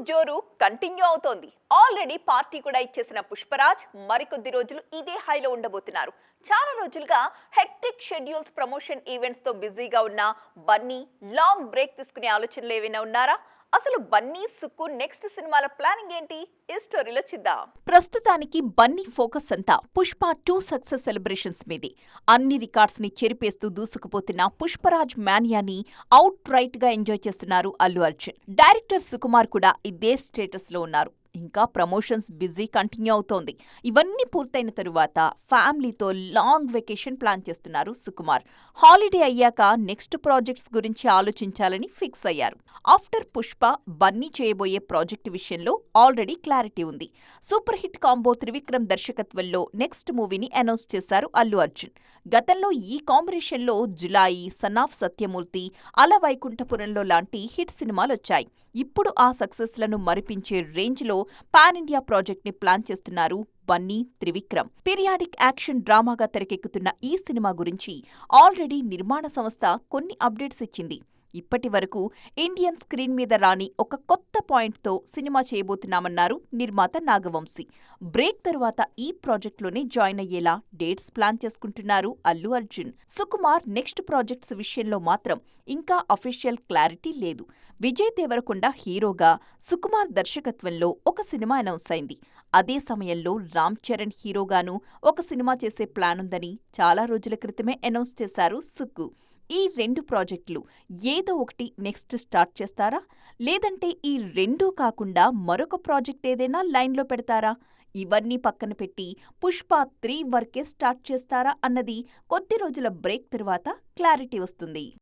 జోరు కంటిన్యూ అవుతోంది. Already party కూడా ఇచ్చేసిన పుష్పరాజ్ మరికొద్ది రోజులు ఇదే హైలో ఉండబోతున్నారు. చాలా రోజులుగా హెక్టిక్ షెడ్యూల్స్, ప్రమోషన్ ఈవెంట్స్ తో బిజీగా ఉన్న బన్నీ లాంగ్ బ్రేక్ తీసుకునే ఆలోచనలు ఏమైనా ఉన్నారా? అసలు బన్నీ సుక్కు నెక్స్ట్ సినిమాల ప్లానింగ్ ఏంటి? ఈ స్టోరీలో చూద్దాం. ప్రస్తుతానికి బన్నీ ఫోకస్ అంతా పుష్ప 2 సక్సెస్ సెలబ్రేషన్స్ మీదే. అన్ని రికార్డ్స్ ని చెరిపేస్తూ దూసుకుపోతున్న పుష్పరాజ్ మానియాని అవుట్ రైట్ గా ఎంజాయ్ చేస్తున్నారు అల్లు అర్జున్. డైరెక్టర్ సుకుమార్ కూడా ఇదే స్టేటస్ లో ఉన్నారు. ఇంకా ప్రమోషన్స్ బిజీ కంటిన్యూ అవుతోంది. ఇవన్నీ పూర్తయిన తరువాత ఫ్యామిలీతో లాంగ్ వెకేషన్ ప్లాన్ చేస్తున్నారు సుకుమార్. హాలిడే అయ్యాక నెక్స్ట్ ప్రాజెక్ట్స్ గురించి ఆలోచించాలని ఫిక్స్ అయ్యారు. ఆఫ్టర్ పుష్ప, బన్నీ చేయబోయే ప్రాజెక్ట్ విషయంలో ఆల్రెడీ క్లారిటీ ఉంది. సూపర్ హిట్ కాంబో త్రివిక్రమ్ దర్శకత్వంలో నెక్స్ట్ మూవీని అనౌన్స్ చేశారు అల్లు అర్జున్. గతంలో ఈ కాంబినేషన్లో జులాయి, సన్ ఆఫ్ సత్యమూర్తి, అల వైకుంఠపురంలో లాంటి హిట్ సినిమాలొచ్చాయి. ఇప్పుడు ఆ సక్సెస్లను మరిపించే రేంజ్లో పాన్ ఇండియా ప్రాజెక్ట్ ని ప్లాన్ చేస్తున్నారు బన్నీ, త్రివిక్రమ్. పీరియాడిక్ యాక్షన్ డ్రామాగా తెరకెక్కుతున్న ఈ సినిమా గురించి ఆల్రెడీ నిర్మాణ సంస్థ కొన్ని అప్డేట్స్ ఇచ్చింది. ఇప్పటి వరకు ఇండియన్ స్క్రీన్ మీద రాని ఒక కొత్త పాయింట్తో సినిమా చేయబోతున్నామన్నారు నిర్మాత నాగవంశీ. బ్రేక్ తరువాత ఈ ప్రాజెక్ట్లోనే జాయిన్ అయ్యేలా డేట్స్ ప్లాన్ చేసుకుంటున్నారు అల్లు అర్జున్. సుకుమార్ నెక్స్ట్ ప్రాజెక్ట్స్ విషయంలో మాత్రం ఇంకా అఫీషియల్ క్లారిటీ లేదు. విజయ్ దేవరకొండ హీరోగా, సుకుమార్ దర్శకత్వంలో ఒక సినిమా అనౌన్స్ అయింది. అదే సమయంలో రామ్ చరణ్ హీరోగాను ఒక సినిమా చేసే ప్లాన్ ఉందని చాలా రోజుల క్రితమే అనౌన్స్ చేశారు సుక్కు. ఈ 2 ప్రాజెక్టులు ఏదో ఒకటి నెక్స్ట్ స్టార్ట్ చేస్తారా? లేదంటే ఈ రెండూ కాకుండా మరొక ప్రాజెక్ట్ ఏదైనా లైన్లో పెడతారా? ఇవన్నీ పక్కన పెట్టి పుష్ప 3 వర్కే స్టార్ట్ చేస్తారా అన్నది కొద్ది రోజుల బ్రేక్ తరువాత క్లారిటీ వస్తుంది.